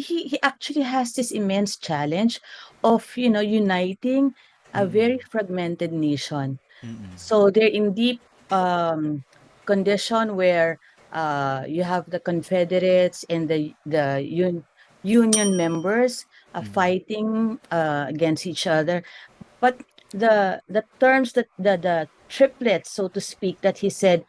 he actually has this immense challenge of, uniting a very Mm-mm. fragmented nation. Mm-mm. So they're in deep condition where you have the Confederates and the Union members Mm-mm. fighting against each other. But the terms that the triplets, so to speak, that he said,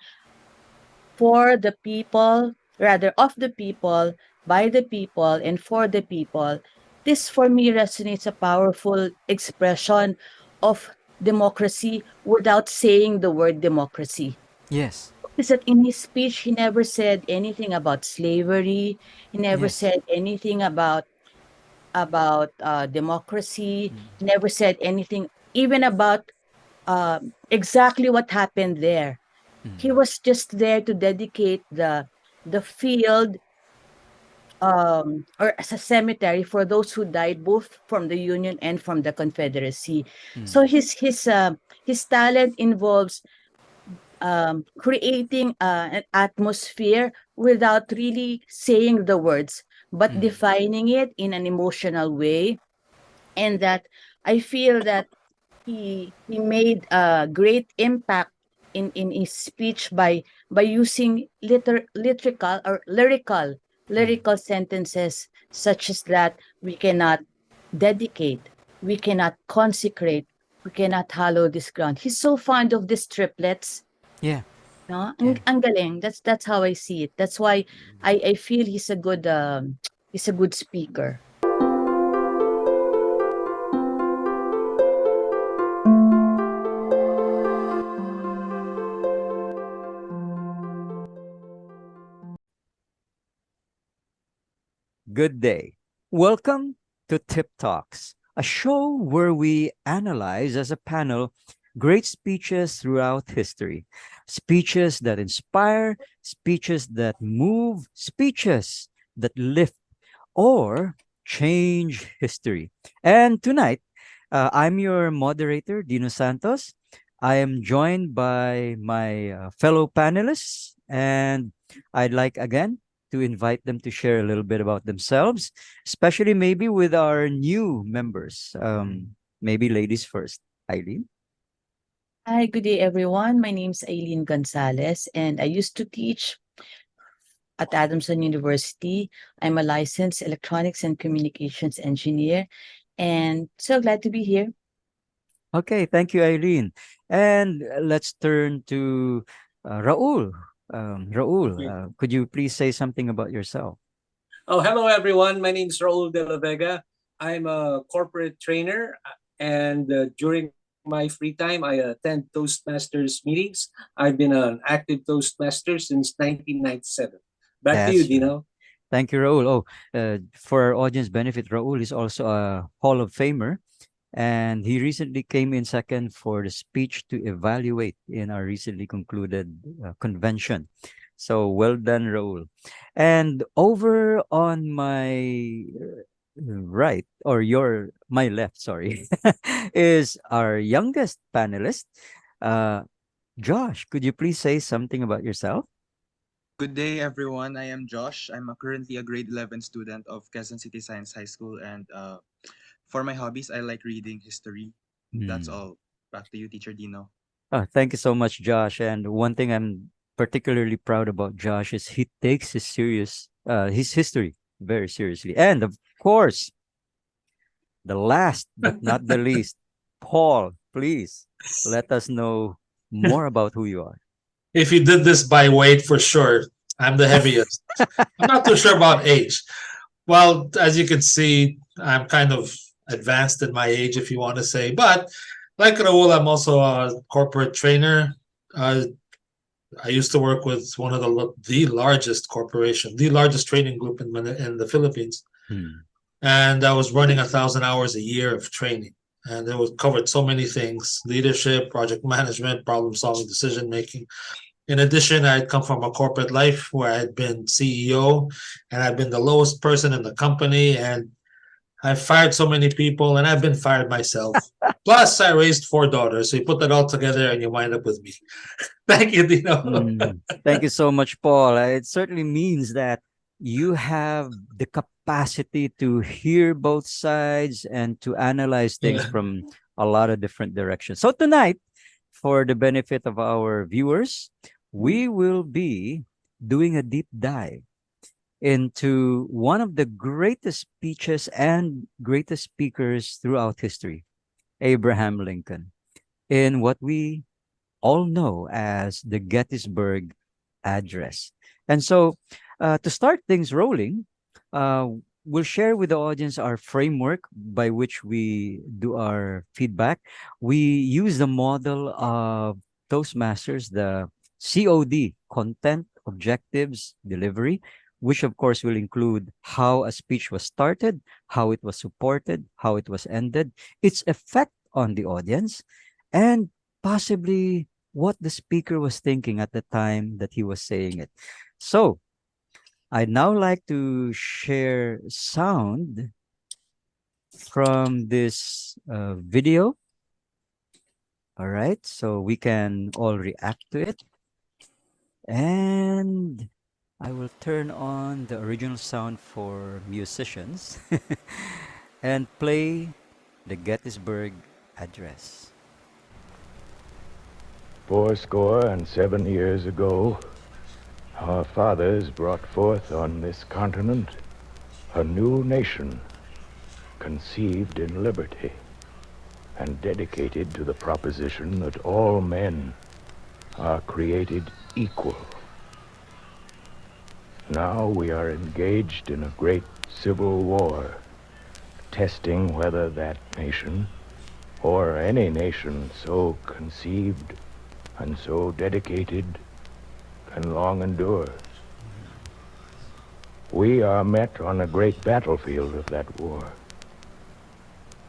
for the people, rather of the people, by the people, and for the people. This for me resonates a powerful expression of democracy without saying the word democracy. Yes. Is that in his speech, he never said anything about slavery. He never Yes. said anything about democracy. Mm. He never said anything even about exactly what happened there. He Mm. was just there to dedicate the field or as a cemetery for those who died both from the Union and from the Confederacy. Mm. So his talent involves creating an atmosphere without really saying the words, but Mm. defining it in an emotional way. And that I feel that he made a great impact in his speech by using Mm. lyrical sentences such as that we cannot dedicate, we cannot consecrate, we cannot hallow this ground. He's so fond of these triplets, Yeah. no? Yeah. Ang galing. That's how I see it. That's why I feel he's a good he's a good speaker. Good day. Welcome to Tip Talks, a show where we analyze as a panel great speeches throughout history. Speeches that inspire, speeches that move, speeches that lift or change history. And tonight, I'm your moderator, Dino Santos. I am joined by my fellow panelists, and I'd like again to invite them to share a little bit about themselves, especially maybe with our new members. Maybe ladies first. Eileen. Hi, good day everyone. My name is Aylene Gonzales and I used to teach at Adamson University. I'm a licensed electronics and communications engineer and so glad to be here. Okay, thank you, Eileen. And let's turn to Raul. Raul, Okay. could you please say something about yourself? Oh, hello everyone. My name is Raul de la Vega. I'm a corporate trainer, and during my free time, I attend Toastmasters meetings. I've been an active Toastmaster since 1997. Back to you, That's right. Dino. Thank you, Raul. Oh, for our audience benefit, Raul is also a Hall of Famer, and he recently came in second for the speech to evaluate in our recently concluded convention. So well done, Raul. And over on my right, or my left, sorry, is our youngest panelist, uh, Josh. Could you please say something about yourself? Good day, everyone. I am Josh. I'm currently a grade 11 student of Quezon City Science High School. And for my hobbies, I like reading history. That's Hmm. all. Back to you, Teacher Dino. Oh, thank you so much, Josh. And one thing I'm particularly proud about Josh is he takes his history very seriously. And of course, the last but not the least, Paul, please let us know more about who you are. If you did this by weight, for sure, I'm the heaviest. I'm not too sure about age. Well, as you can see, I'm kind of advanced in my age, if you want to say. But like Raul, I'm also a corporate trainer. Uh, I used to work with one of the largest corporation, the largest training group in the Philippines, Hmm. and I was running 1,000 hours a year of training, and it was covered so many things: leadership, project management, problem solving, decision making. In addition, I had come from a corporate life where I had been CEO and I've been the lowest person in the company, and I've fired so many people and I've been fired myself. Plus, I raised four daughters. So you put that all together and you wind up with me. Thank you, Dino. Thank you so much, Paul. It certainly means that you have the capacity to hear both sides and to analyze things Yeah. from a lot of different directions. So tonight, for the benefit of our viewers, we will be doing a deep dive into one of the greatest speeches and greatest speakers throughout history, Abraham Lincoln, in what we all know as the Gettysburg Address. And so, to start things rolling, uh, we'll share with the audience our framework by which we do our feedback. We use the model of Toastmasters, the COD, content, objectives, delivery, which of course will include how a speech was started, how it was supported, how it was ended, its effect on the audience, and possibly what the speaker was thinking at the time that he was saying it. So, I'd now like to share sound from this video. All right, so we can all react to it. And I will turn on the original sound for musicians and play the Gettysburg Address. 7 ago, our fathers brought forth on this continent a new nation, conceived in liberty and dedicated to the proposition that all men are created equal. Now we are engaged in a great civil war, testing whether that nation, or any nation so conceived and so dedicated, can long endure. We are met on a great battlefield of that war.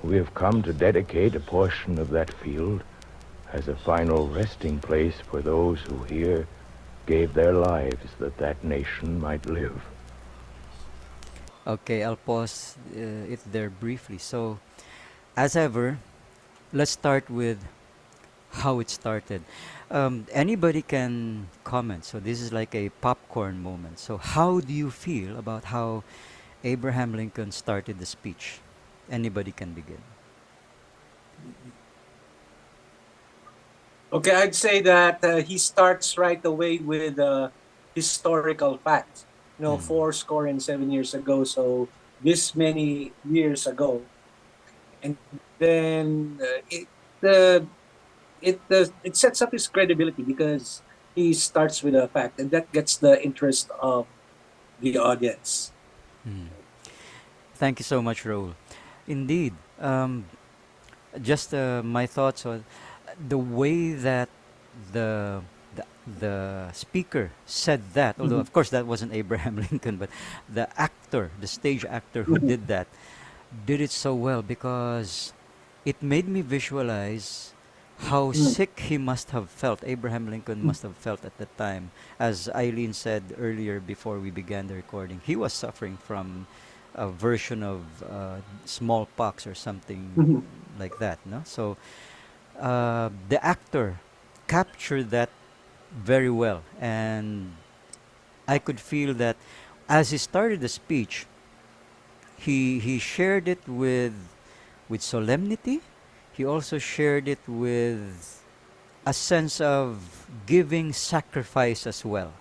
We have come to dedicate a portion of that field as a final resting place for those who here gave their lives that that nation might live. Okay, I'll pause it there briefly. So, as ever, let's start with how it started. Anybody can comment. So, this is like a popcorn moment. So, how do you feel about how Abraham Lincoln started the speech? Anybody can begin. Okay, I'd say that he starts right away with historical facts. You know, Mm. 7 years ago, so this many years ago, and then it sets up his credibility because he starts with a fact, and that gets the interest of the audience. Mm. Thank you so much, Raul. Indeed. Just my thoughts on the way that the the, the speaker said that, although Mhm. of course that wasn't Abraham Lincoln, but the actor, the stage actor who did that, did it so well because it made me visualize how Mhm. sick he must have felt, Abraham Lincoln must have felt at the time. As Eileen said earlier before we began the recording, he was suffering from a version of smallpox or something Mhm. like that. No, so the actor captured that very well, and I could feel that as he started the speech, he shared it with solemnity. He also shared it with a sense of giving sacrifice as well.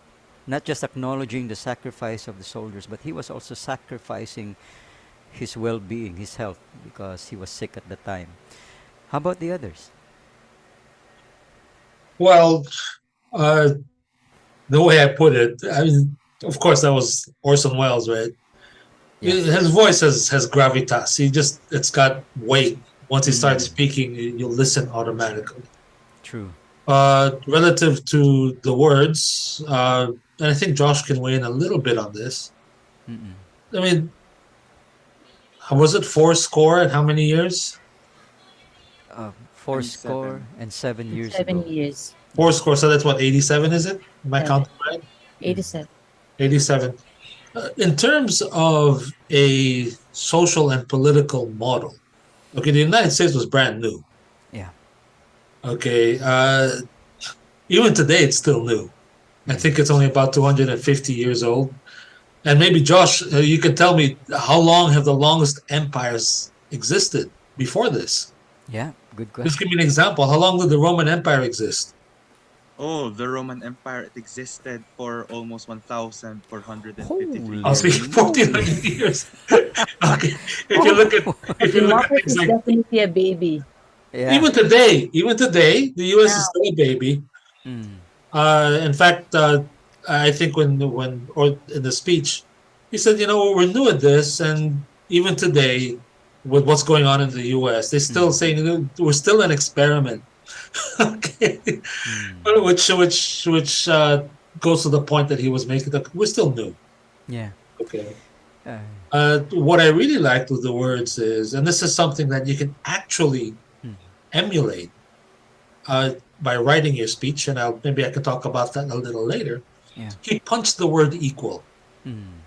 Not just acknowledging the sacrifice of the soldiers, but he was also sacrificing his well being, his health, because he was sick at the time. How about the others? Well, uh, the way I put it, I mean, of course, that was Orson Welles, right? Yeah. His voice has gravitas. It's got weight. Once he starts Mm, speaking, you'll listen automatically. true. Relative to the words, and I think Josh can weigh in a little bit on this. Mm-mm. I mean, was it four score and how many years? Four And score seven. and 7 years Seven ago. years. Yeah. Four score, so that's what, 87 is it? Am I Seven. counting right? Mm. 87. 87. In terms of a social and political model, okay, the United States was brand new. Yeah. Okay, even today it's still new. I Mm. think it's only about 250 years old. And maybe Josh, you can tell me how long have the longest empires existed before this? Yeah, good Just give question. me an example. How long did the Roman Empire exist? Oh, the Roman Empire, it existed for almost 1,453 I'll say Holy years. 1400 moly. years. Okay. If you look at Oh, if you look at Democracy things is like definitely a baby yeah. even today, the US is now. still a baby. Mm, In fact, I think when or in the speech, he said, you know, we're new at this, and even today, with what's going on in the U.S., they're still mm, saying, you know, we're still an experiment. Okay, mm. which goes to the point that he was making. That we're still new. Yeah. Okay. Uh, What I really liked with the words is, and this is something that you can actually mm, emulate by writing your speech, and maybe I can talk about that a little later. yeah. He punched the word equal. Mm,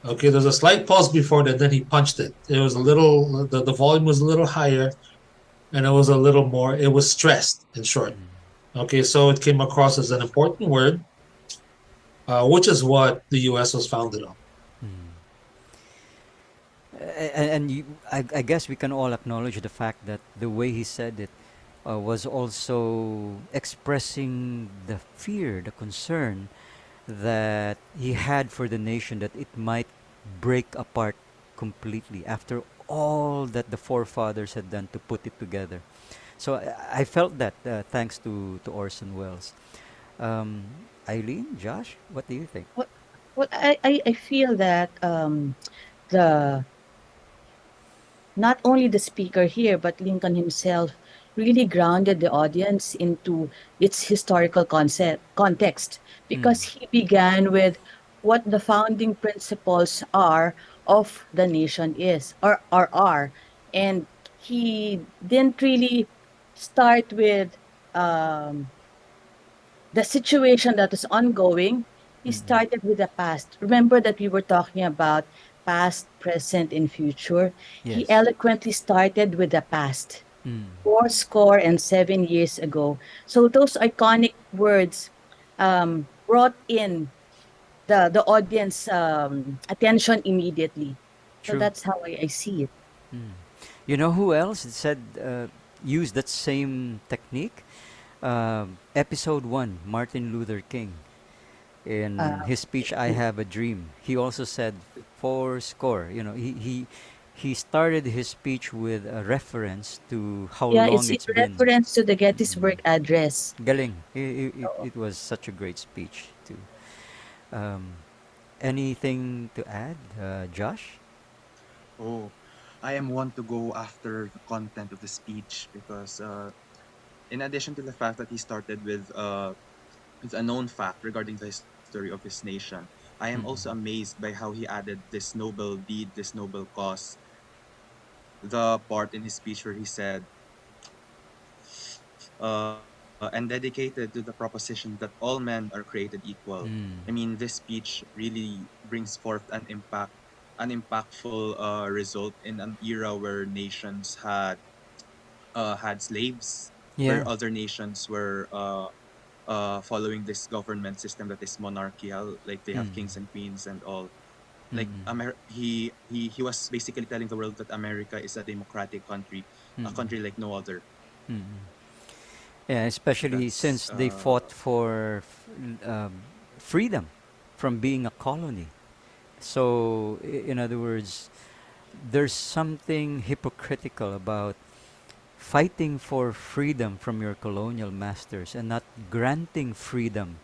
Okay, there's a slight pause before that, then he punched it. It was a little, the volume was a little higher, and it was a little more, it was stressed in short. mm, Okay, so it came across as an important word, which is what the US was founded on. mm. And I guess we can all acknowledge the fact that the way he said it was also expressing the fear, the concern that he had for the nation that it might break apart completely after all that the forefathers had done to put it together. So I felt that thanks to Orson Welles. Um, Eileen, Josh, what do you think? What I feel that the not only the speaker here, but Lincoln himself really grounded the audience into its historical context Mm, because he began with what the founding principles are of the nation is or are. And he didn't really start with um, the situation that is ongoing. He mm, mm. started with the past. Remember that we were talking about past, present, and future. He Yes. eloquently started with the past, Mm, 4 score and 7 years ago. So those iconic words brought in the audience attention immediately. So true. that's how I see it. Mm. You know who else said used that same technique? Episode one, Martin Luther King. In Uh, his speech, "I Have a Dream," he also said four score. You know, he started his speech with a reference to how yeah, long it's in it's been. reference to the Mm. Gettysburg Address. Galing. It was such a great speech too. Um, anything to add, Josh? Oh, I am one to go after the content of the speech because, in addition to the fact that he started with a known fact regarding the history of his nation, I am also Mm. amazed by how he added this noble deed, this noble cause, the part in his speech where he said, and dedicated to the proposition that all men are created equal. I Mm. mean, this speech really brings forth an impactful result in an era where nations had slaves, Yeah. where other nations were following this government system that is monarchical, like they have Mm. kings and queens and all. Like Mm. he was basically telling the world that America is a democratic country, Mm. a country like no other. Mm. Yeah, especially That's since they fought for freedom from being a colony. So, in other words, there's something hypocritical about fighting for freedom from your colonial masters and not granting freedom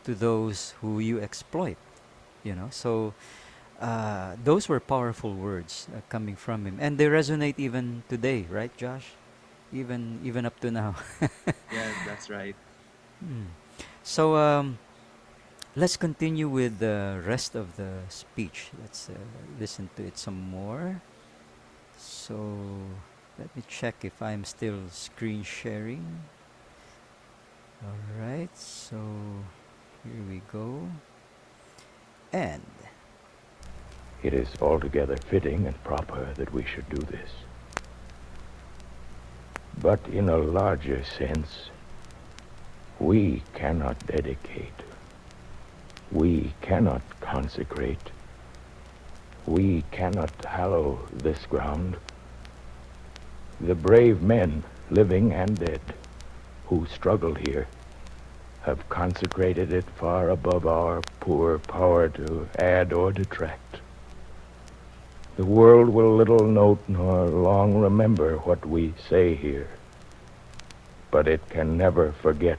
to those who you exploit. So those were powerful words coming from him, and they resonate even today, right, Josh? Even up to now. yes, that's right. Mm. So let's continue with the rest of the speech. Let's listen to it some more. So let me check if I'm still screen sharing. All right. So here we go. And It is altogether fitting and proper that we should do this. But in a larger sense, we cannot dedicate, we cannot consecrate We cannot hallow this ground. The brave men, living and dead, who struggled here, have consecrated it far above our poor power to add or detract. The world will little note nor long remember what we say here, but it can never forget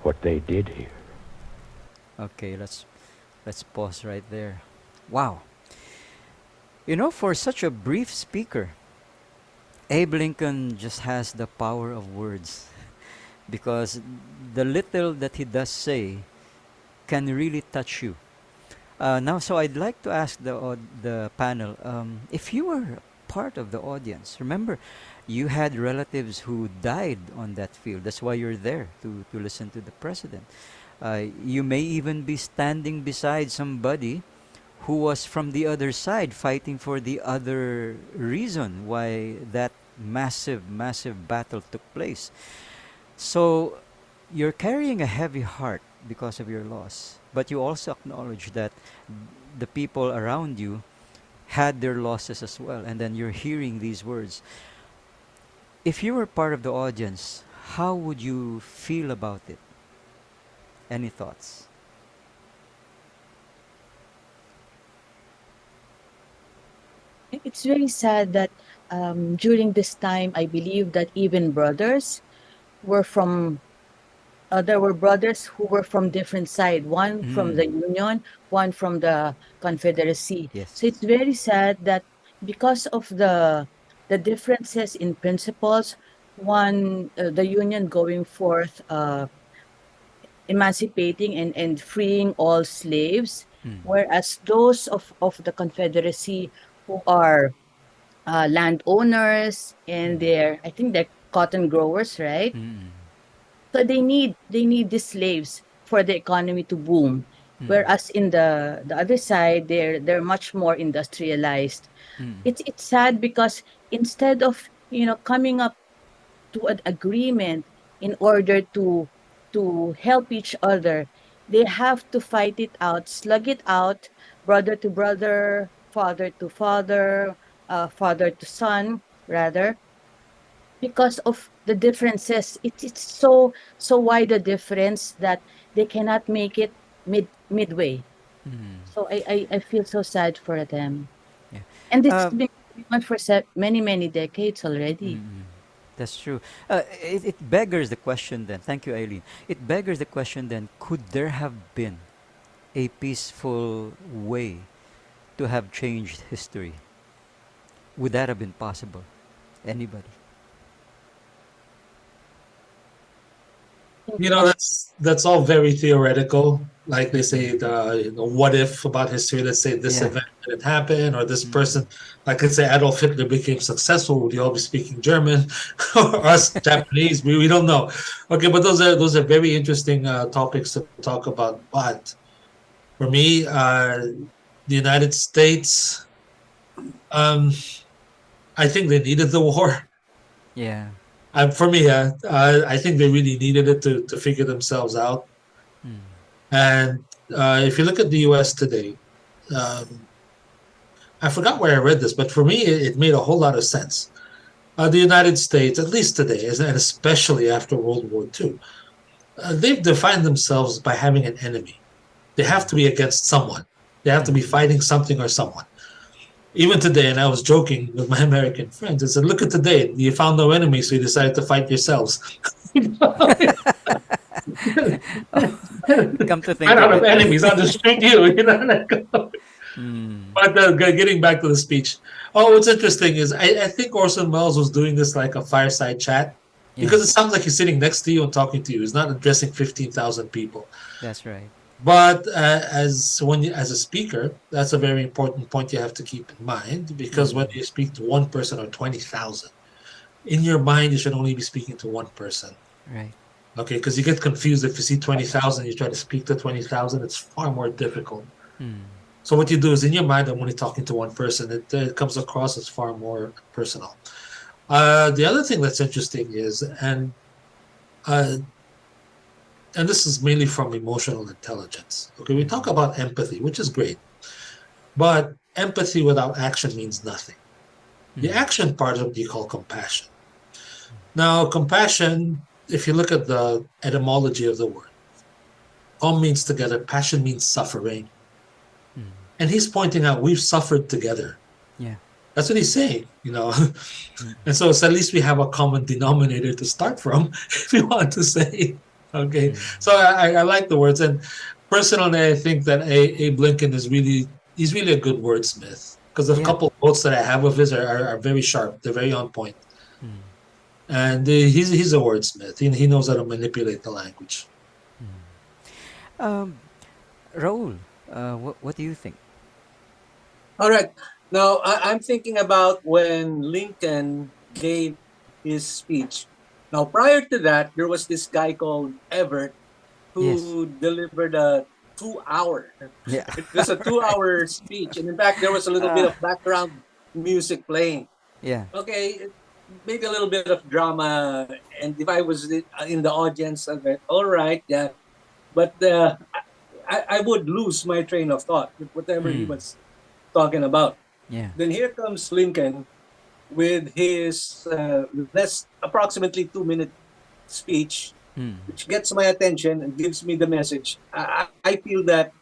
what they did here. Okay, let's pause right there. Wow. You know, for such a brief speaker, Abe Lincoln just has the power of words because the little that he does say can really touch you. Now, so I'd like to ask the panel, if you were part of the audience, remember, you had relatives who died on that field. That's why you're there to listen to the president. You may even be standing beside somebody who was from the other side fighting for the other reason why that massive battle took place. So you're carrying a heavy heart because of your loss, but you also acknowledge that the people around you had their losses as well, and then you're hearing these words. If you were part of the audience, how would you feel about it? Any thoughts? It's very sad that during this time, I believe that even brothers were from there were brothers who were from different side, one from Mm. the Union, one from the Confederacy. So Yes. it's very sad that because of the differences in principles, the Union going forth, emancipating and freeing all slaves, Mm. whereas those of the Confederacy who are landowners and I think they're cotton growers, right? Mm. So they need these slaves for the economy to boom. Mm. Whereas in the other side, they're much more industrialized. Mm. It's sad because instead of coming up to an agreement in order to help each other, they have to fight it out, slug it out, brother to brother, father to father, father to son, rather, because of the differences. It's so wide a difference that they cannot make it midway. Mm. So I feel so sad for them. Yeah. And this has Uh, been going on for many decades already. mm. That's true. It beggars the question then. Thank you, Eileen. It beggars the question then, could there have been a peaceful way to have changed history? Would that have been possible? Anybody? I think You know, Josh. that's all very theoretical. Like they say, what if about history? Let's say this Yeah. event didn't happen, or this Mm. person, like let's say Adolf Hitler became successful. Would you all be speaking German, or us Japanese? We don't know. Okay, but those are very interesting topics to talk about. But for me, the United States, um, I think they needed the war. Yeah. For me, I think they really needed it to figure themselves out. Mm. And if you look at the U.S. today, um, I forgot where I read this, but for me, it made a whole lot of sense. The United States, at least today, and especially after World War II, they've defined themselves by having an enemy. They have to be against someone. They have to be fighting something or someone. Even today, and I was joking with my American friends, I said, look at today, you found no enemy, so you decided to fight yourselves. Come to I think don't of have it. enemies on the street, like, Mm. but getting back to the speech, what's interesting is I think Orson Welles was doing this like a fireside chat Yeah, because it sounds like he's sitting next to you and talking to you. He's not addressing 15,000 people. that's right. But as a speaker, that's a very important point you have to keep in mind because Mm. when you speak to one person or 20,000, in your mind you should only be speaking to one person. Right. Okay, because you get confused if you see 20,000, you try to speak to 20,000, it's far more difficult. Mm. So what you do is in your mind, I'm only talking to one person. It comes across as far more personal. The other thing that's interesting is, uh, and this is mainly from emotional intelligence. Okay, we talk about empathy, which is great, but empathy without action means nothing. The Mm. action part of what you call compassion. Now, compassion, if you look at the etymology of the word, all means together, passion means suffering. Mm. And he's pointing out we've suffered together. Yeah. That's what he's saying, you know. Mm. And so it's at least we have a common denominator to start from, if you want to say. Okay. Mm. So I like the words. And personally, I think that Abe Lincoln is really, he's really a good wordsmith. Because a Yeah. couple of quotes that I have of his are very sharp. They're very on point. Mm. And he's a wordsmith. He knows how to manipulate the language. Um, Raul, what do you think? All right. Now, I'm thinking about when Lincoln gave his speech. Now, prior to that, there was this guy called Everett Yes. who delivered a 2 hour. Yeah. It was a 2 hour speech. And in fact, there was a little bit Ah, of background music playing. yeah. Okay, maybe a little bit of drama. And if I was in the audience, I'd be, all right, yeah. But I would lose my train of thought with whatever he Mm. was talking about. Yeah. Then here comes Lincoln with his less approximately 2 minute speech, Mm. which gets my attention and gives me the message. I feel that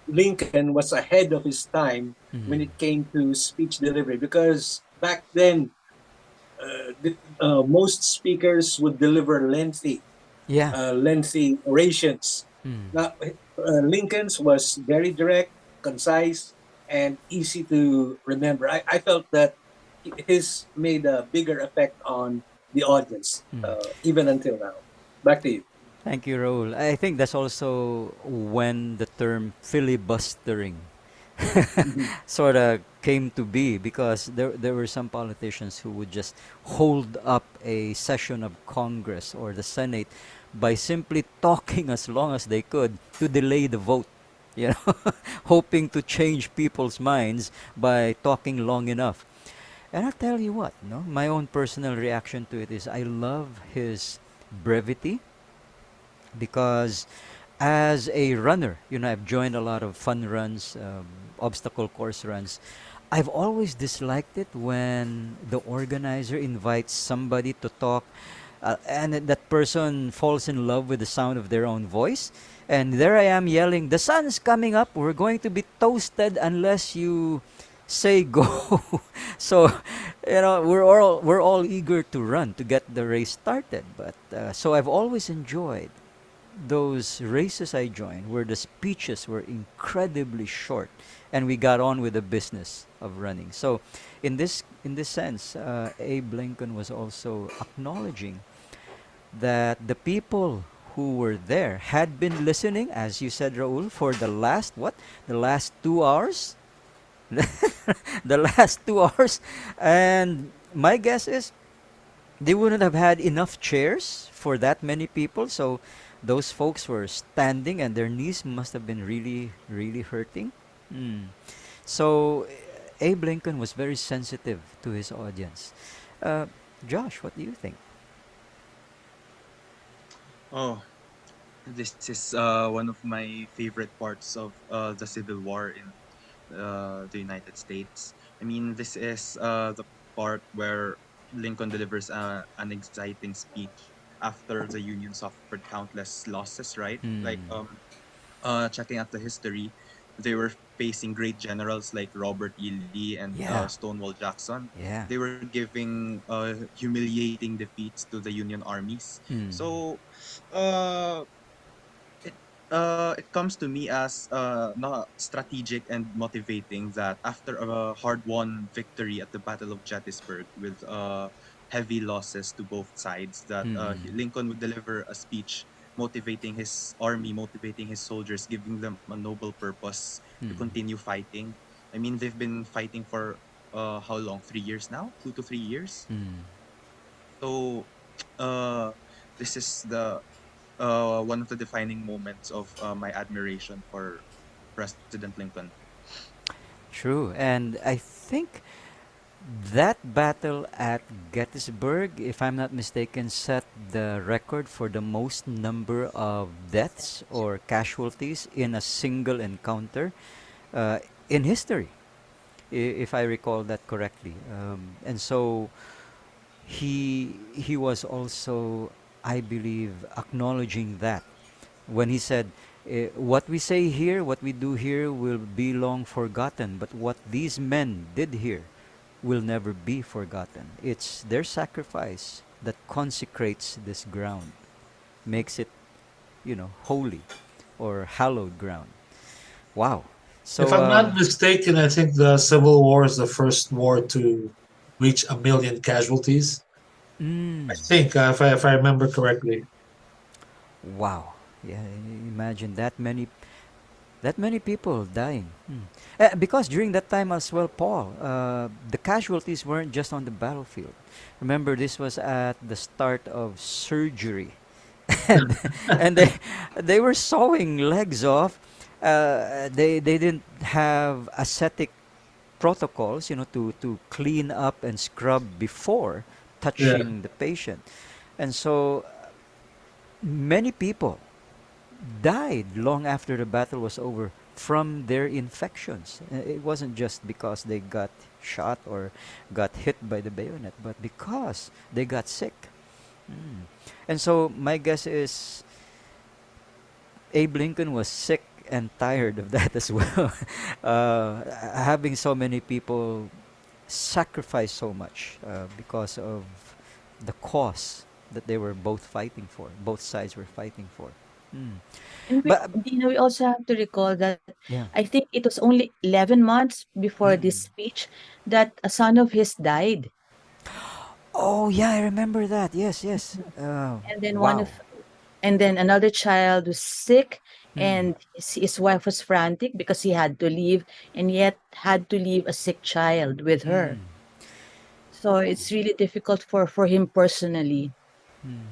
Lincoln was ahead of his time when Mm. it came to speech delivery because back then most speakers would deliver Yeah. lengthy orations. Mm. Now, Lincoln's was very direct, concise, and easy to remember. I felt that his made a bigger effect on the audience, Mm. even until now. Back to you. Thank you, Raul. I think that's also when the term filibustering Mhm. sort of came to be, because there were some politicians who would just hold up a session of Congress or the Senate by simply talking as long as they could to delay the vote. You know, hoping to change people's minds by talking long enough. And I'll tell you what, no, my own personal reaction to it is I love his brevity, because as a runner, I've joined a lot of fun runs, obstacle course runs. I've always disliked it when the organizer invites somebody to talk, and that person falls in love with the sound of their own voice. And there I am yelling, "The sun's coming up. We're going to be toasted unless you say go." So, we're all eager to run to get the race started. But so I've always enjoyed those races I joined where the speeches were incredibly short and we got on with the business of running. So in this sense, Abe Lincoln was also acknowledging that the people who were there had been listening, as you said, Raul, for the last 2 hours, the last 2 hours, and my guess is they wouldn't have had enough chairs for that many people. So those folks were standing and their knees must have been really, really hurting. Mm. So Abe Lincoln was very sensitive to his audience. Uh, Josh, what do you think? Oh, this is one of my favorite parts of the Civil War in the United States. I mean, this is the part where Lincoln delivers an exciting speech after the Union suffered countless losses, right? Like, Mm. checking out the history, they were facing great generals like Robert E. Lee and Yeah, Stonewall Jackson. yeah. They were giving humiliating defeats to the Union armies. Mm. So, uh, it comes to me as not strategic and motivating that after a hard-won victory at the Battle of Gettysburg with heavy losses to both sides, that Mm. Lincoln would deliver a speech motivating his army, motivating his soldiers, giving them a noble purpose to Mm. continue fighting. I mean, they've been fighting for how long? 3 years now? 2 to 3 years. Mm. So, uh, this is the one of the defining moments of my admiration for President Lincoln. True. And I think that battle at Gettysburg, if I'm not mistaken, set the record for the most number of deaths or casualties in a single encounter uh, in history. if I recall that correctly. And so he was also, I believe, acknowledging that when he said, "What we say here, what we do here, will be long forgotten, but what these men did here will never be forgotten. It's their sacrifice that consecrates this ground, makes it, holy or hallowed ground." Wow. If So, I'm not mistaken, I think the Civil War is the first war to reach 1 million casualties. I mm, think, if I remember correctly. wow. Yeah, imagine that many people dying. Because during that time as well, Paul, the casualties weren't just on the battlefield. Remember, this was at the start of surgery, and and they were sawing legs off. They didn't have ascetic protocols, to clean up and scrub before Yeah. touching the patient, and so many people died long after the battle was over from their infections. It wasn't just because they got shot or got hit by the bayonet, but because they got sick. Mm. And so my guess is Abe Lincoln was sick and tired of that as well. Having so many people sacrifice so much because of the cause that they were both fighting for, both sides were fighting for. Mm. And But we also have to recall that yeah. I think it was only 11 months before this Mm. speech that a son of his died. Oh yeah, I remember that. Yes, yes. And then Wow. and then another child was sick, Mm. and his wife was frantic because he had to leave and yet had to leave a sick child with her. Mm. So it's really difficult for him personally. Mm.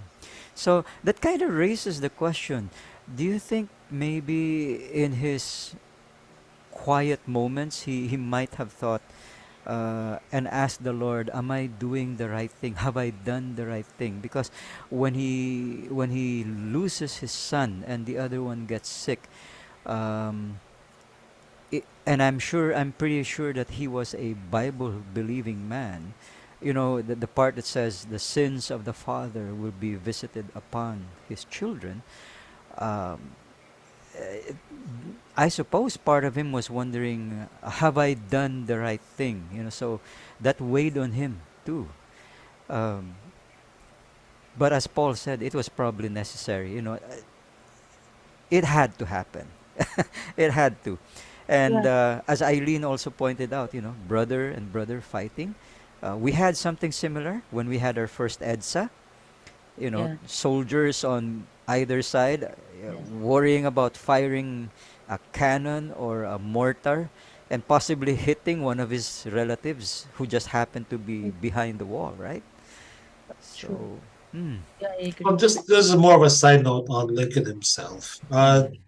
So that kind of raises the question: do you think maybe in his quiet moments he might have thought and asked the Lord, "Am I doing the right thing? Have I done the right thing?" Because when he loses his son and the other one gets sick, um, and I'm pretty sure that he was a Bible believing man. The part that says the sins of the father will be visited upon his children. Um, eh, I suppose part of him was wondering, have I done the right thing? So that weighed on him too. Um, but as Paul said, it was probably necessary. It had to happen. It had to. And Yeah, as Eileen also pointed out, brother and brother fighting. We had something similar when we had our first EDSA. yeah, Soldiers on either side yes, worrying about firing a cannon or a mortar and possibly hitting one of his relatives who just happened to be mm, behind the wall, right? true. So, hmm. Yeah, I Well, agree. just this is more of a side note on Lincoln himself. Mm.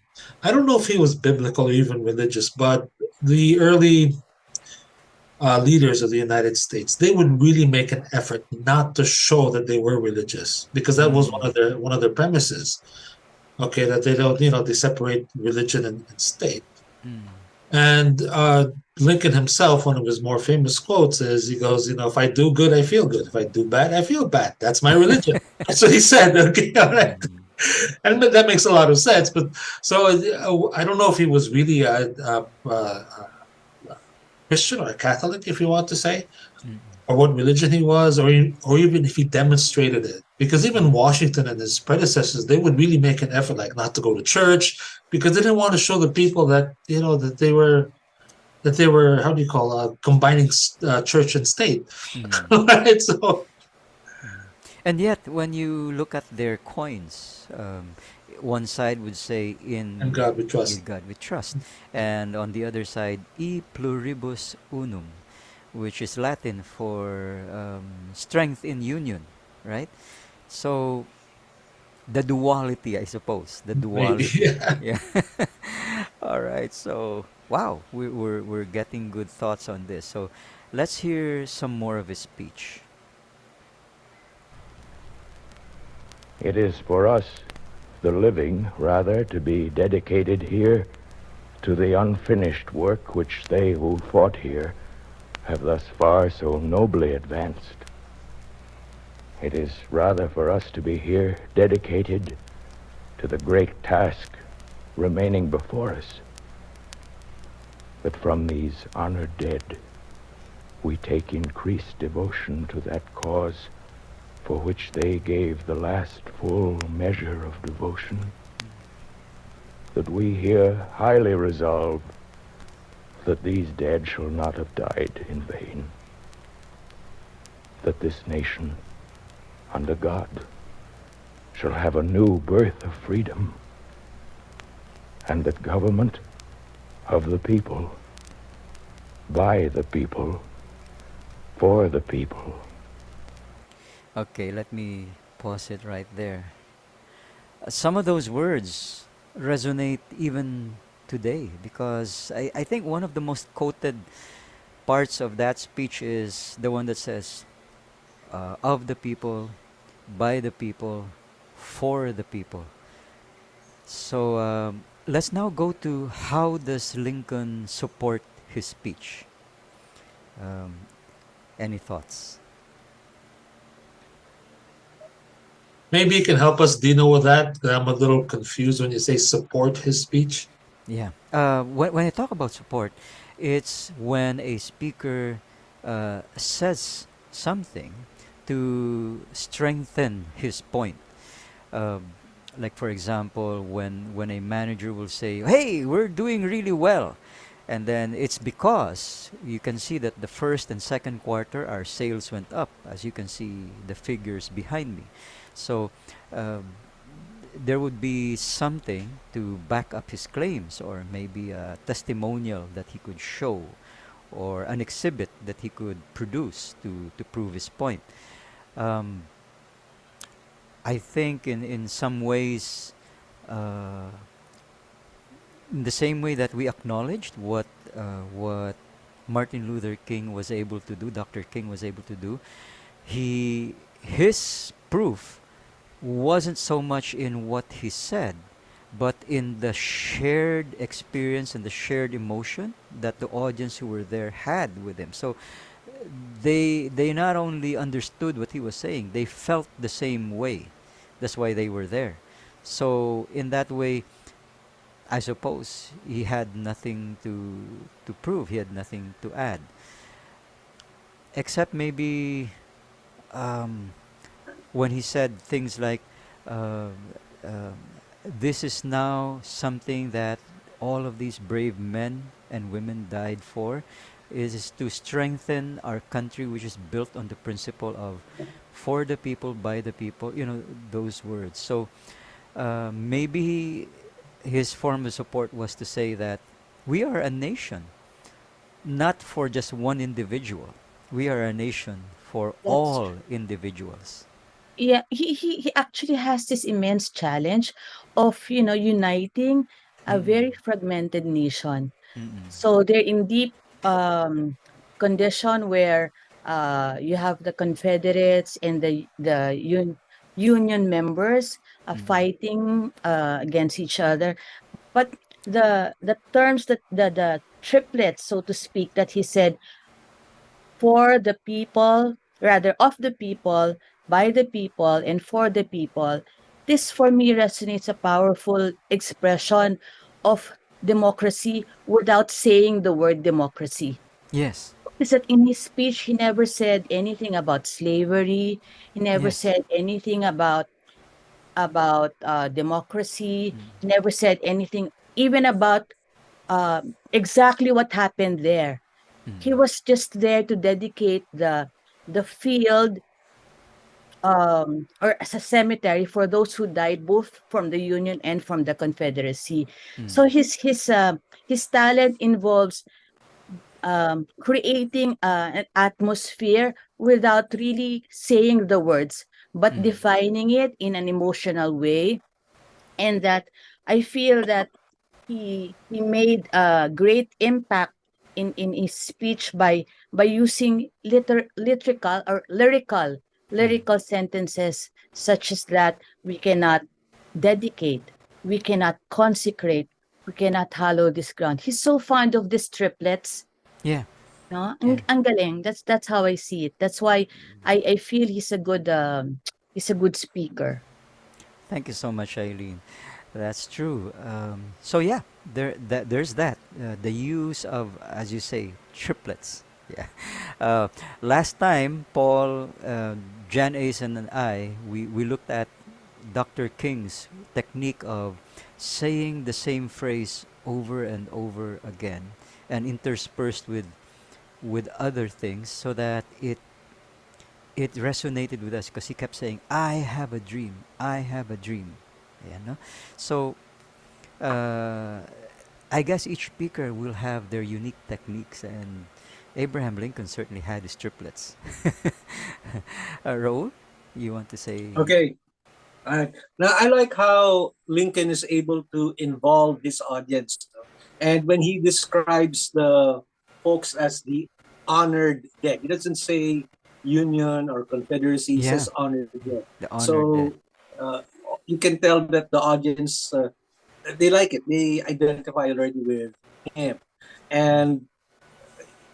I don't know if he was biblical or even religious, but the early leaders of the United States, they would really make an effort not to show that they were religious because that was Mm. one of their premises. Okay, that they don't, they separate religion and state. Mm. And Lincoln himself, one of his more famous quotes is, he goes, if I do good, I feel good. If I do bad, I feel bad. That's my religion. That's what he said. Okay, all right. Mm. And that makes a lot of sense. But so I don't know if he was really a Christian or a Catholic, if you want to say, Mm. or what religion he was, or even if he demonstrated it. Because even Mm. Washington and his predecessors, they would really make an effort, like not to go to church, because they didn't want to show the people that that they were how do you call combining church and state, Mm. right? So Mm. And yet, when you look at their coins, one side would say, and "In God we trust. God we trust," and on the other side, "E pluribus unum," which is Latin for strength in union, right? So the duality, I suppose, the Maybe. duality. Yeah. All right. So wow, we're getting good thoughts on this. So let's hear some more of his speech. It is for us, the living, rather, to be dedicated here to the unfinished work which they who fought here have thus far so nobly advanced. It is rather for us to be here dedicated to the great task remaining before us, that from these honored dead we take increased devotion to that cause for which they gave the last full measure of devotion, that we here highly resolve that these dead shall not have died in vain, that this nation, under God, shall have a new birth of freedom, and that government of the people, by the people, for the people. Okay, let me pause it right there. Some of those words resonate even today because I think one of the most quoted parts of that speech is the one that says, of the people, by the people, for the people. So let's now go to how does Lincoln support his speech? Um, any thoughts? Maybe you can help us, Dino, with that. 'Cause I'm a little confused when you say support his speech. Yeah. When I talk about support, it's when a speaker says something to strengthen his point. Um, like for example, when a manager will say, "Hey, we're doing really well," and then it's because you can see that the first and second quarter our sales went up, as you can see the figures behind me. So. Um, there would be something to back up his claims, or maybe a testimonial that he could show, or an exhibit that he could produce to prove his point. Um, I think in some ways, uh, in the same way that we acknowledged what Martin Luther King was able to do, Dr. King was able to do, his proof wasn't so much in what he said, but in the shared experience and the shared emotion that the audience who were there had with him. So they not only understood what he was saying, they felt the same way. That's why they were there. So in that way, I suppose he had nothing to prove. He had nothing to add, except maybe um, when he said things like, um, um, "This is now something that all of these brave men and women died for, is to strengthen our country, which is built on the principle of for the people, by the people." You know those words. So maybe his form of support was to say that we are a nation, not for just one individual. We are a nation for That's all individuals. Yeah, he actually has this immense challenge of, uniting a Mm-mm. very fragmented nation. Mm-mm. So they're in deep condition where you have the Confederates and the Union members Mm-mm. fighting against each other. But the terms that the triplets, so to speak, that he said, for the people, rather of the people, by the people, and for the people. This for me resonates a powerful expression of democracy without saying the word democracy. Yes. Is that in his speech, he never said anything about slavery. He never Yes. said anything about democracy. Mm. He never said anything even about exactly what happened there. Mm. He was just there to dedicate the field or as a cemetery for those who died both from the Union and from the Confederacy. Mm. So his talent involves creating an atmosphere without really saying the words, but Mm. defining it in an emotional way. And that I feel that he made a great impact in his speech by using Mm. lyrical sentences such as that we cannot dedicate, we cannot consecrate, we cannot hallow this ground. He's so fond of these triplets. Yeah. No? Yeah. Ang galing. That's how I see it. That's why I feel he's a good speaker. Thank you so much, Eileen. That's true. So yeah, there's that. The use of, as you say, triplets. Yeah. Uh, Last time, Paul, Jan Asen, and we looked at Dr. King's technique of saying the same phrase over and over again, and interspersed with other things, so that it resonated with us, because he kept saying, "I have a dream. I have a dream." Yeah, no? So uh, I guess each speaker will have their unique techniques, and Abraham Lincoln certainly had his triplets. Raul, you want to say? Okay. Now I like how Lincoln is able to involve his audience, no? And when he describes the folks as the honored dead, he doesn't say Union or Confederacy. He Yeah, says honored dead. the honored dead. So uh, you can tell that the audience they like it. They identify already with him, and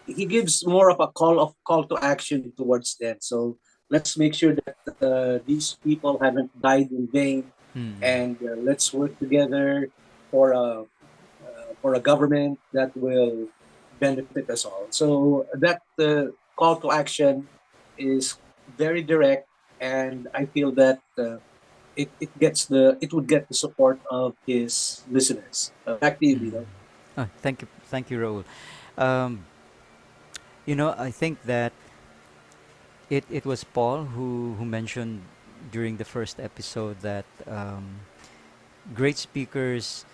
he gives more of a call to action towards them. So let's make sure that these people haven't died in vain, Mm. and let's work together for a government that will benefit us all. So that call to action is very direct, and I feel that it would get the support of his listeners. Back to you, Mm. Dino. Oh, thank you, Raul. Um, I think that it was Paul who mentioned during the first episode that great speakers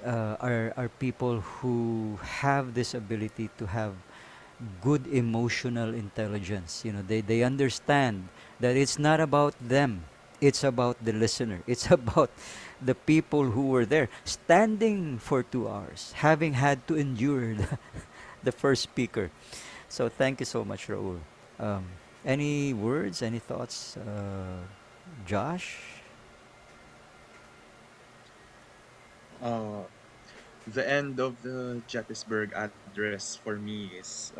are people who have this ability to have good emotional intelligence. They understand that it's not about them, it's about the listener, it's about the people who were there standing for 2 hours, having had to endure the first speaker. So thank you so much, Raul. um, any words, any thoughts, Josh? Uh, the end of the Gettysburg Address for me is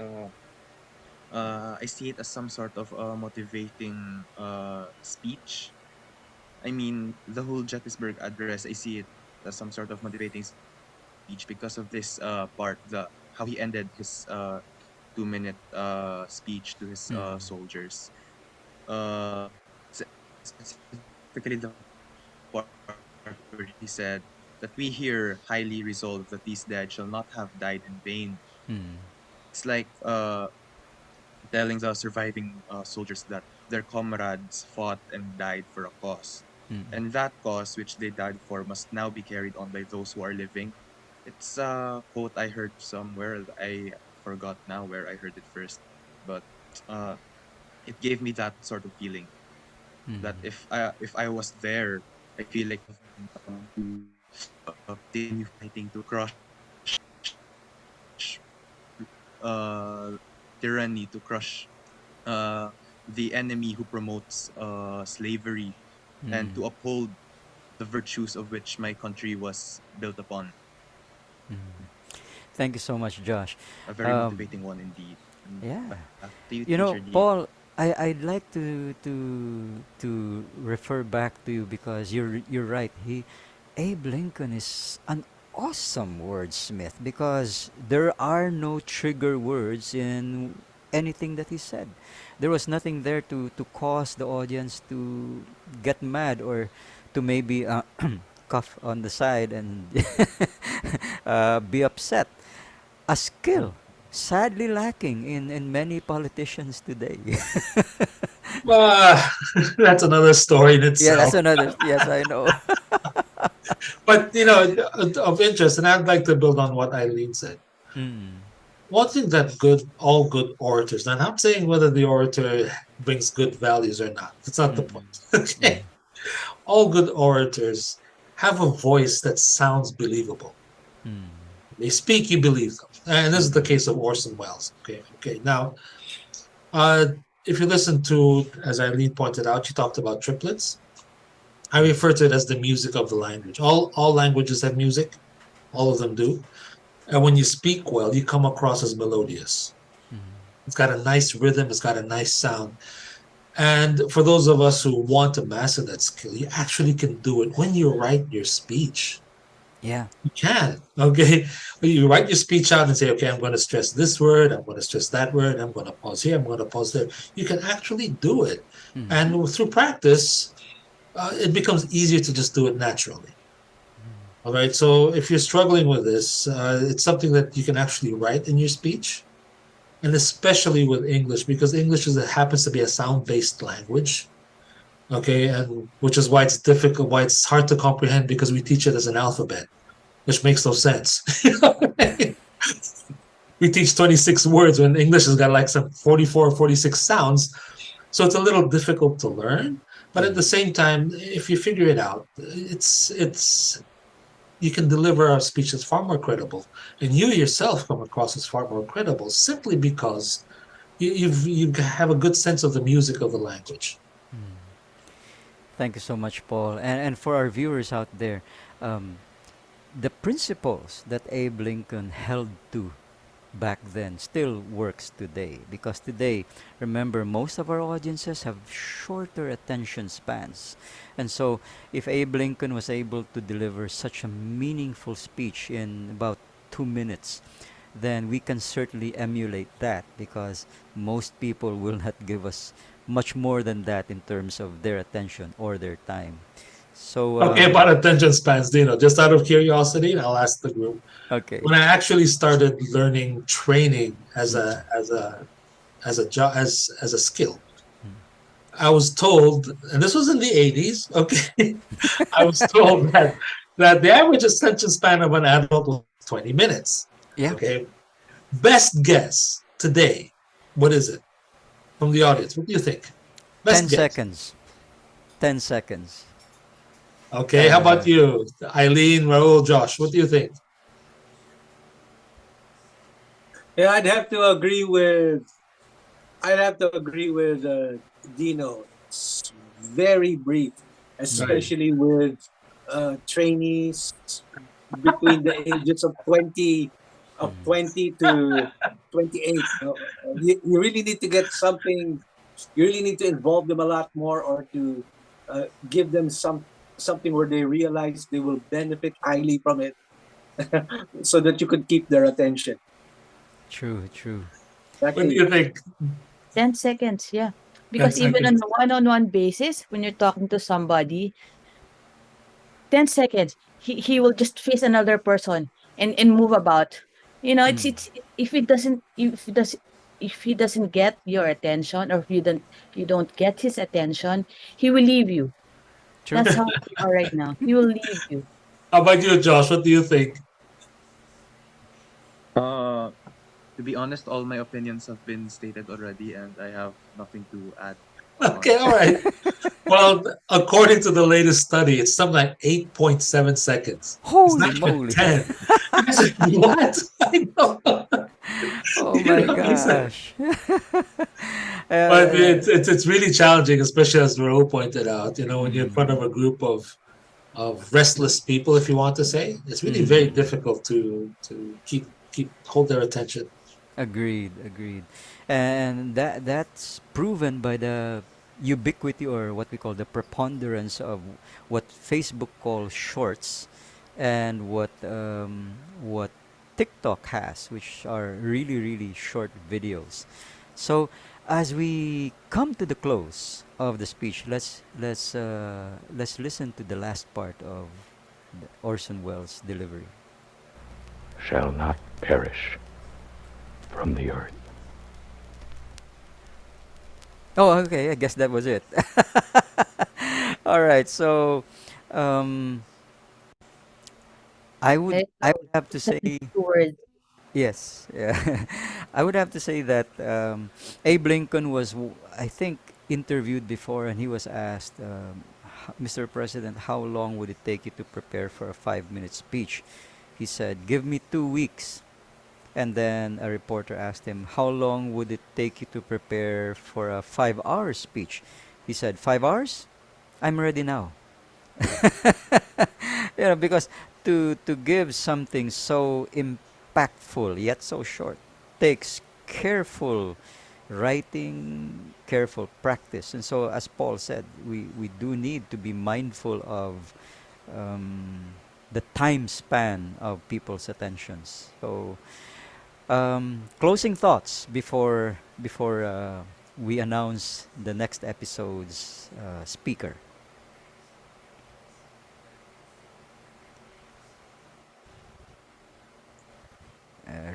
I see it as some sort of motivating speech. I mean, the whole Gettysburg Address, I see it as some sort of motivating speech because of this part, the how he ended his 2-minute speech to his Mm. soldiers. Uh, Specifically the part where he said that we here highly resolve that these dead shall not have died in vain. Mm. It's like telling the surviving soldiers that their comrades fought and died for a cause. Mm. And that cause which they died for must now be carried on by those who are living. It's a quote I heard somewhere. I forgot now where I heard it first, but uh, it gave me that sort of feeling Mm. that if I was there, I feel like I have to continue fighting to crush tyranny, to crush the enemy who promotes slavery, and Mm. to uphold the virtues of which my country was built upon. Mm. Thank you so much, Josh. A very um, motivating one indeed. yeah, Back to you, Teacher D. Paul, I'd like to refer back to you, because you're right. Abe Lincoln is an awesome wordsmith, because there are no trigger words in anything that he said. There was nothing there to cause the audience to get mad, or to maybe cough on the side and be upset. A skill sadly lacking in many politicians today. Uh, that's another story in Yeah, that's itself. another. Yes, I know. But of interest, and I'd like to build on what Eileen said. Mm. One thing that all good orators, and I'm saying whether the orator brings good values or not, that's not the Mm-mm. point. Mm. Okay. All good orators have a voice that sounds believable. Mm. They speak, you believe them. And this is the Mm. case of Orson Welles. Okay. Now, uh, if you listen to, as Eileen pointed out, she talked about triplets. I refer to it as the music of the language. All languages have music, all of them do. And when you speak well, you come across as melodious. It's got a nice rhythm. It's got a nice sound. And for those of us who want to master that skill, you actually can do it when you write your speech. Yeah. You can, okay? You write your speech out and say, okay, I'm going to stress this word, I'm going to stress that word, I'm going to pause here, I'm going to pause there. You can actually do it. Mm. And through practice, it becomes easier to just do it naturally. All right. So if you're struggling with this, it's something that you can actually write in your speech, and especially with English, because English happens to be a sound-based language. Okay, and which is why it's difficult, why it's hard to comprehend because we teach it as an alphabet, which makes no sense. We teach 26 words when English has got like some 44 or 46 sounds. So it's a little difficult to learn. But at the same time, if you figure it out, it's you can deliver a speech that's far more credible, and you yourself come across as far more credible simply because you have a good sense of the music of the language. Thank you so much, Paul. And for our viewers out there, um, the principles that Abe Lincoln held to back then still works today, because today, remember, most of our audiences have shorter attention spans. And so if Abe Lincoln was able to deliver such a meaningful speech in about 2 minutes, then we can certainly emulate that, because most people will not give us much more than that in terms of their attention or their time. So Okay, about attention spans, Dino. Just out of curiosity, and I'll ask the group. okay. When I actually started learning training as Mm, a job as a skill, mm. I was told, and this was in the 80s. Okay, I was told that the average attention span of an adult was 20 minutes. Yeah. Okay, best guess today, what is it from the audience? What do you think? 10 Best guess. seconds. 10 seconds. Okay, how Uh, about you, Aylene, Raul, Josh? What do you think? Yeah, I'd have to agree with Dino. It's very brief, Right. especially with trainees between the ages of 20 to 28. You really need to get something. You really need to involve them a lot more, or to give them something where they realize they will benefit highly from it, so that you could keep their attention. true, true. Back What to do you. you think? 10 seconds, yeah. 10 Because even on seconds. a one-on-one basis, when you're talking to somebody, 10 seconds, he will just face another person and move about. You know, Mm, it's if he doesn't get your attention, or if you don't get his attention, he will leave you. true. That's how we are right now. He will leave you. How about you, Josh? What do you think? Uh, to be honest, all my opinions have been stated already, and I have nothing to add Okay, on. all right. Well, according to the latest study, it's something like 8.7 seconds. It's Holy not even moly. 10. You guys are, what? I know. Oh You my know, gosh. but uh, it's really challenging, especially as Raul pointed out. You know, when you're in mm, front of a group of restless people, if you want to say, it's really very mm. difficult to keep hold their attention. Agreed, agreed. And that's proven by the ubiquity, or what we call the preponderance, of what Facebook calls shorts, and what TikTok has, which are really really short videos. So as we come to the close of the speech, let's listen to the last part of Orson Welles' delivery. Shall not perish from the earth. Oh, okay. I guess that was it. All right. So, um, Okay, I so would have to say two words. yes. Yeah. I would have to say that Abe Lincoln was, I think, interviewed before, and he was asked, Mr. President, how long would it take you to prepare for a 5 minute speech? He said, "Give me 2 weeks." And then a reporter asked him, "How long would it take you to prepare for a 5 hour speech?" He said, "5 hours? I'm ready now." Because to give something so impactful yet so short takes careful writing, careful practice. And so, as Paul said, we do need to be mindful of um, the time span of people's attentions. So, closing thoughts before we announce the next episode's speaker.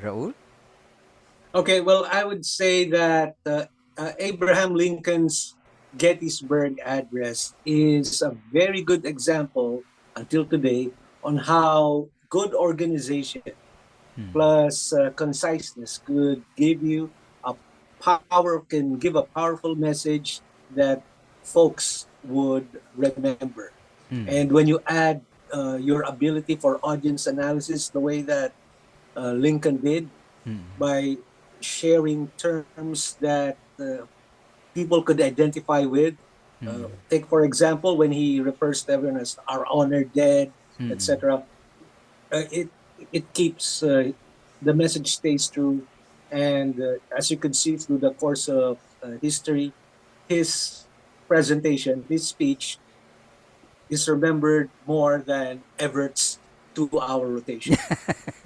Raul? Okay, well, I would say that Abraham Lincoln's Gettysburg Address is a very good example until today on how good organization Hmm. plus conciseness could give you a can give a powerful message that folks would remember. Hmm. And when you add your ability for audience analysis the way that Lincoln did Hmm. by sharing terms that people could identify with. Hmm. Take for example when he refers to everyone as our honored dead, Hmm. etc. It keeps the message stays true, and as you can see through the course of history, his presentation, his speech, is remembered more than Everett's 2 hour rotation.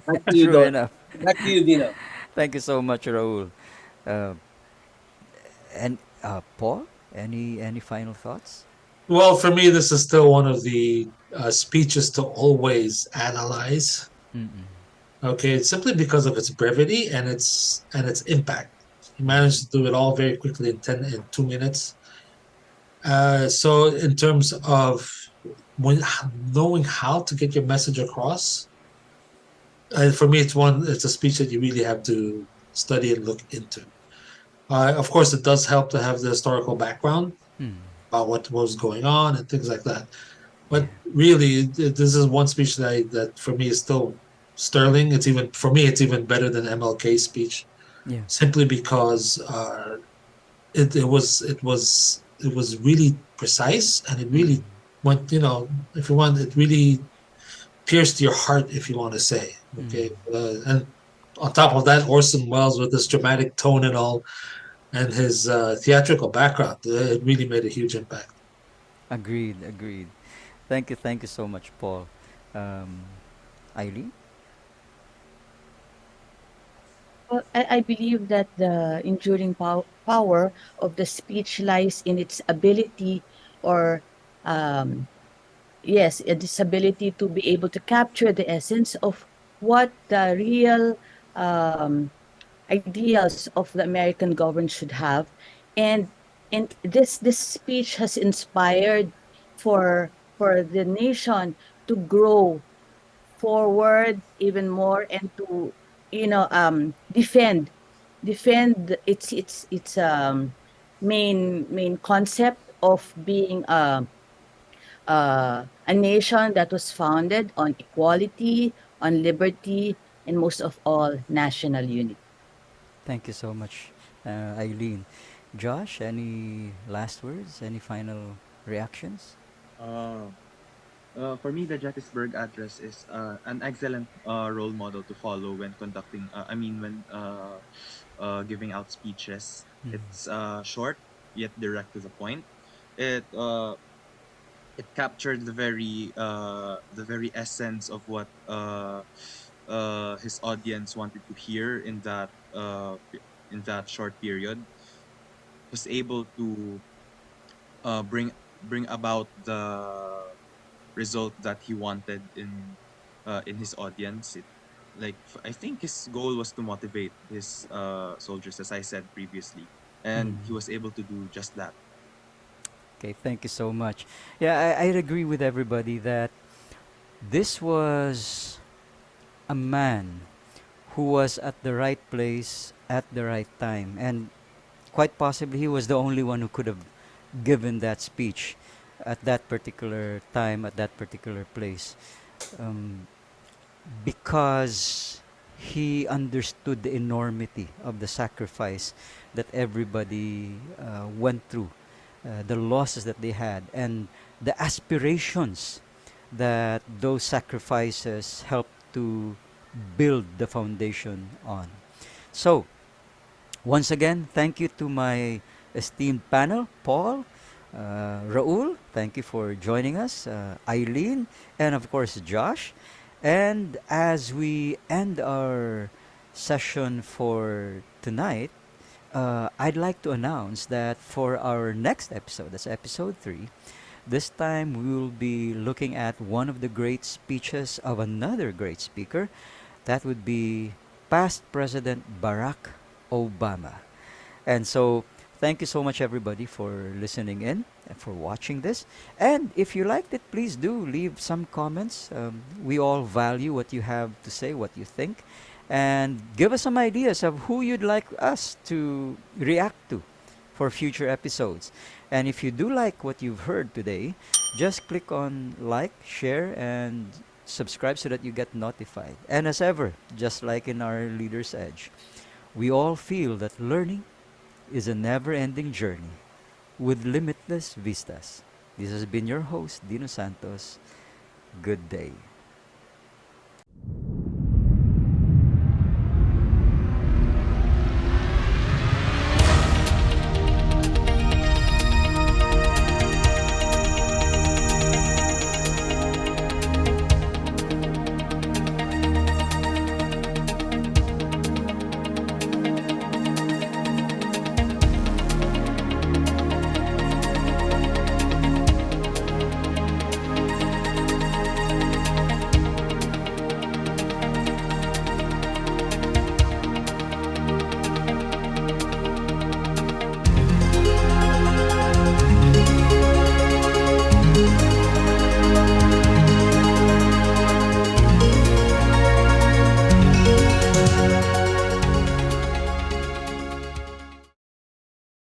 Back to you, True enough. Back to you, Dino. Thank you so much, Raul. Uh, and Paul, any final thoughts? Well, for me, this is still one of the speeches to always analyze. Mm-mm. Okay, simply because of its brevity and its impact. He managed to do it all very quickly in 2 minutes. So, in terms of when knowing how to get your message across, for me, it's a speech that you really have to study and look into. Of course, it does help to have the historical background Mm. about what was going on and things like that. Yeah. But really, this is one speech that for me is still sterling. It's even for me, it's even better than MLK's speech, Yeah. simply because it was really precise and it Mm-mm. really went. If you want, it really pierced your heart, if you want to say. Mm. Okay, and on top of that, Orson Welles with his dramatic tone and all, and his theatrical background, it really made a huge impact. Agreed. Agreed. Thank you so much, Paul. Um, Eileen? Well, I believe that the enduring power of the speech lies in its ability or um, yes, its ability to be able to capture the essence of what the real um, ideals of the American government should have, and this speech has inspired for the nation to grow forward even more and to defend its main concept of being a nation that was founded on equality, on liberty, and most of all, national unity. Thank you so much, Eileen. Josh, any last words? Any final reactions? Uh, for me, the Gettysburg Address is an excellent role model to follow when conducting. I mean, when giving out speeches. Mm. It's short yet direct to the point. It it captured the very essence of what his audience wanted to hear in that short period. Was able to bring about the result that he wanted in his audience. I think his goal was to motivate his soldiers, as I said previously, Mm. and he was able to do just that. Okay, thank you so much. Yeah, I'd agree with everybody that this was a man who was at the right place at the right time. And quite possibly he was the only one who could have given that speech at that particular time, at that particular place. Um, because he understood the enormity of the sacrifice that everybody went through, the losses that they had, and the aspirations that those sacrifices helped to build the foundation on. So, Once again, thank you to my esteemed panel, Paul, Raul, thank you for joining us, Eileen, and of course, Josh. And as we end our session for tonight, I'd like to announce that for our next episode, that's episode 3, this time we will be looking at one of the great speeches of another great speaker. That would be past President Barack Obama. And so, thank you so much, everybody, for listening in and for watching this. And if you liked it, please do leave some comments. We all value what you have to say, what you think, and give us some ideas of who you'd like us to react to for future episodes. And if you do like what you've heard today, just click on like, share, and subscribe so that you get notified. And as ever, just like in our Leader's Edge, we all feel that learning is a never ending journey with limitless vistas. This has been your host, Dino Santos. Good day.